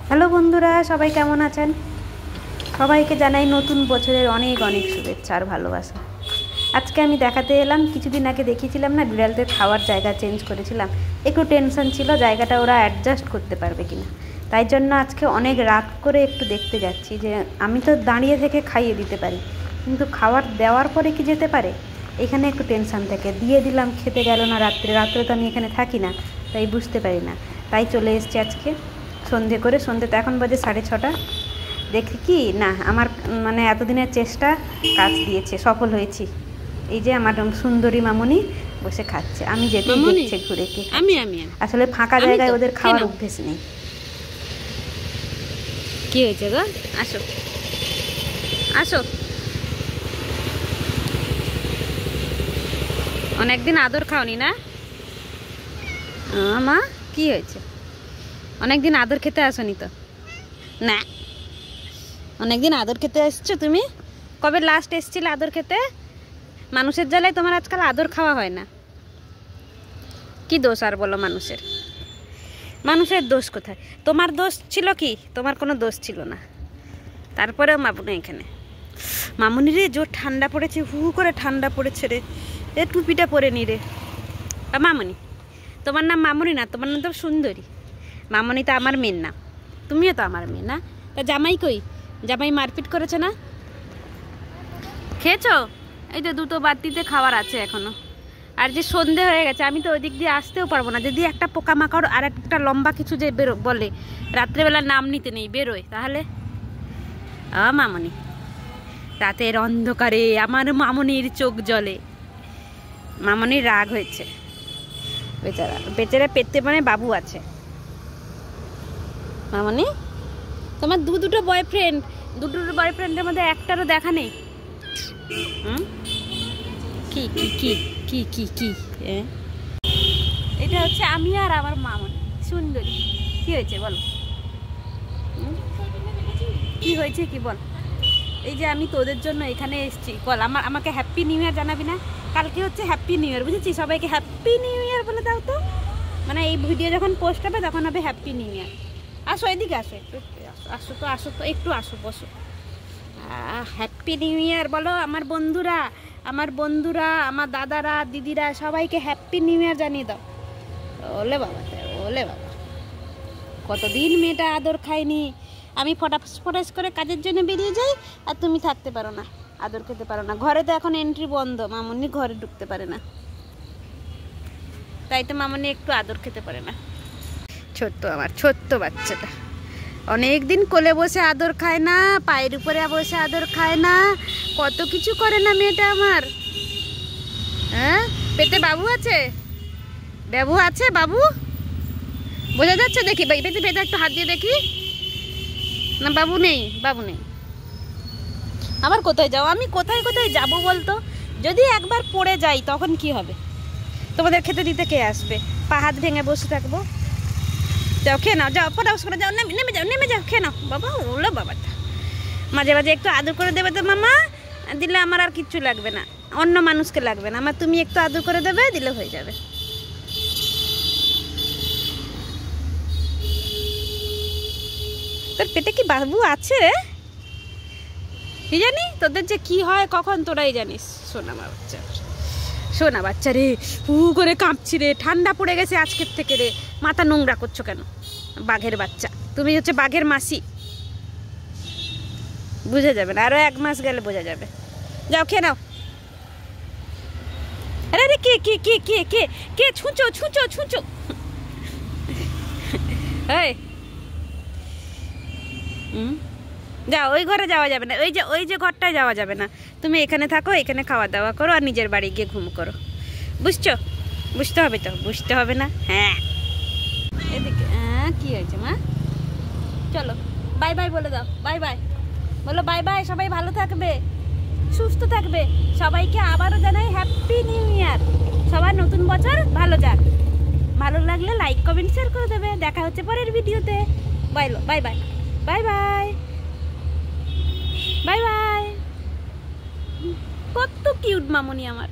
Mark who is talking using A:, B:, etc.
A: Hello বন্ধুরা, সবাই কেমন আছেন? সবাইকে জানাই নতুন বছরের অনেক অনেক শুভেচ্ছা আর ভালোবাসা। আজকে আমি দেখাতে এলাম, কিছুদিন আগে দেখিয়েছিলাম না বিড়ালদের খাওয়ার জায়গা চেঞ্জ করেছিলাম। একটু টেনশন ছিল জায়গাটা ওরা অ্যাডজাস্ট করতে পারবে কিনা, তাই জন্য আজকে অনেক রাত করে একটু দেখতে যাচ্ছি যে আমি তো দাঁড়িয়ে থেকে খাইয়ে দিতে পারি, কিন্তু খাবার দেওয়ার পরে কি যেতে পারে, এখানে একটু টেনশান থেকে দিয়ে দিলাম। খেতে গেল না, রাত্রে তো আমি এখানে থাকি না, তাই বুঝতে পারি না। তাই চলে এসেছি আজকে সন্ধে করে। সন্ধে তো এখন বাজে 6:30। দেখি কি না আমার মানে এতদিনের চেষ্টা কাজ দিয়েছে, সফল হয়েছি। এই যে আমার সুন্দরী মামুনি বসে খাচ্ছে, আমি যেতেই দেখছে ঘুরে কি। আমি আসলে ফাঁকা জায়গায় ওদের খাওয়ার অভ্যেস নেই।
B: কি হয়েছে গো? আসো আসো, অনেকদিন আদর খাওনি না মা? কি হয়েছে? অনেকদিন আদর খেতে আসনি তো? না, অনেকদিন আদর খেতে এসছো তুমি? কবে লাস্ট এসছিলে আদর খেতে? মানুষের জ্বালায় তোমার আজকাল আদর খাওয়া হয় না। কি দোষ আর বলো মানুষের? মানুষের দোষ কোথায়? তোমার দোষ ছিল কি? তোমার কোনো দোষ ছিল না। তারপরেও মামুনি এখানে। মামুনি রে, জোর ঠান্ডা পড়েছে, হু করে ঠান্ডা পড়েছে রে। এ টুপিটা পরে নি রে। মামুনি, তোমার নাম মামুনি না, তোমার নাম তো সুন্দরী। মামুনি তো আমার মেয়ের নাম, তুমিও তো আমার মেয়ে না? তা জামাই কই? জামাই মারপিট করেছে না? খেয়েছো? এই তো দুটো বাটিতে খাবার আছে এখনো। আর যে সন্ধে হয়ে গেছে, আমি তো ওই দিক দিয়ে আসতেও পারবো না। যদি একটা পোকামাকড় আর একটা লম্বা কিছু যে বেরো বলে রাত্রেবেলা নাম নিতে নেই, বেরোয় তাহলে। মামুনি, রাতের অন্ধকারে আমার মামুনির চোখ জ্বলে। মামুনির রাগ হয়েছে, বেচারা বেচারা পেতে মানে বাবু আছে। মামুনি, তোমার দুটো বয়ফ্রেন্ড, দুটো বয়ফ্রেন্ডের মধ্যে একটারও দেখা নেই। কি কি কি কি কি কি এটা হচ্ছে আমি আর আমার মামুনি সুন্দরী। কি হয়েছে বলো? কি হয়েছে কি বল? এই যে আমি তোদের জন্য এখানে এসেছি, বল আমাকে হ্যাপি নিউ ইয়ার জানাবি না? কালকে হচ্ছে হ্যাপি নিউ ইয়ার, বুঝেছি? সবাইকে হ্যাপি নিউ ইয়ার বলে দাও তো। মানে এই ভিডিও যখন পোস্ট হবে তখন হবে হ্যাপি নিউ ইয়ার। আসো এদিকে, আসো একটু, আসো তো, আসো তো একটু, আসো বসো। হ্যাপি নিউ ইয়ার বলো আমার বন্ধুরা, আমার বন্ধুরা, আমার দাদারা, দিদিরা, সবাইকে হ্যাপি নিউ ইয়ার জানিয়ে দাও। ওলে বাবা, ওলে বাবা, কতদিন মেয়েটা আদর খায়নি। আমি ফটাস করে কাজের জন্য বেরিয়ে যাই আর তুমি থাকতে পারো না, আদর খেতে পারো না। ঘরে তো এখন এন্ট্রি বন্ধ, মামুনি ঘরে ঢুকতে পারে না, তাই তো মামুনি একটু আদর খেতে পারে না। ছোট্ট আমার ছোট্ট বাচ্চাটা অনেক দিন কোলে বসে আদর খায় না, পায়ের উপরে বসে আদর খায় না, কত কিছু করে না মেয়েটা আমার। হ্যাঁ, পেটে বাবু আছে, বাবু আছে, বাবু বোঝা যাচ্ছে? দেখি পেটে পেটে একটু হাত দিয়ে দেখি। না, বাবু নেই, বাবু নেই। আবার কোথায় যাও? আমি কোথায় কোথায় যাব বলতো? যদি একবার পড়ে যাই তখন কি হবে? তোমাদের খেতে দিতে কে আসবে? পা হাত ভেঙে বসে থাকবো? যাও খেয়ে নাও, যাও ফটাফট করে যাও, নেমে যাও খেয়ে নাও। বাবা ওলো বাবাটা, মাঝে মাঝে একটু আদর করে দেবে তো মামা, দিলে আমার আর কিচ্ছু লাগবে না, অন্য মানুষকে লাগবে না আমার। তুমি একটু আদর করে দেবে, দিলে হয়ে যাবে। তোর পেটে কি বাবু আছে? কি জানি তোদের যে কি হয় কখন, তোরাই জানিস। শোনা বাচ্চা, শোনা বাচ্চা রে, হু করে কাঁপছি রে, ঠান্ডা পড়ে গেছে আজকের থেকে রে। মাথা নোংরা করছো কেন? বাঘের বাচ্চা, তুমি হচ্ছে বাঘের মাসি। বুঝে যাবে না, আরো 1 মাস গেলে বোঝা যাবে। যাও খেয়ে নাও। আরে আরে, কে কে কে কে কে কে ছুঁচো ছুঁচো ছুঁচো? যাও, ওই ঘরে যাওয়া যাবে না, ওই যে ঘরটায় যাওয়া যাবে না। তুমি এখানে থাকো, এখানে খাওয়া দাওয়া করো আর নিজের বাড়ি গিয়ে ঘুম করো, বুঝছো? বুঝতে হবে তো, বুঝতে হবে না? হ্যাঁ, এদিকে। হ্যাঁ, কি হয়েছে মা? চলো বাই বাই বলে দাও, বাই বাই বলো, বাই বাই। সবাই ভালো থাকবে, সুস্থ থাকবে। সবাইকে আবারও জানাই হ্যাপি নিউ ইয়ার। সবার নতুন বছর ভালো যাক। ভালো লাগলে লাইক কমেন্ট শেয়ার করে দেবে। দেখা হচ্ছে পরের ভিডিওতে। Bye bye bye bye bye bye bye. কত কিউট মামুনি আমার।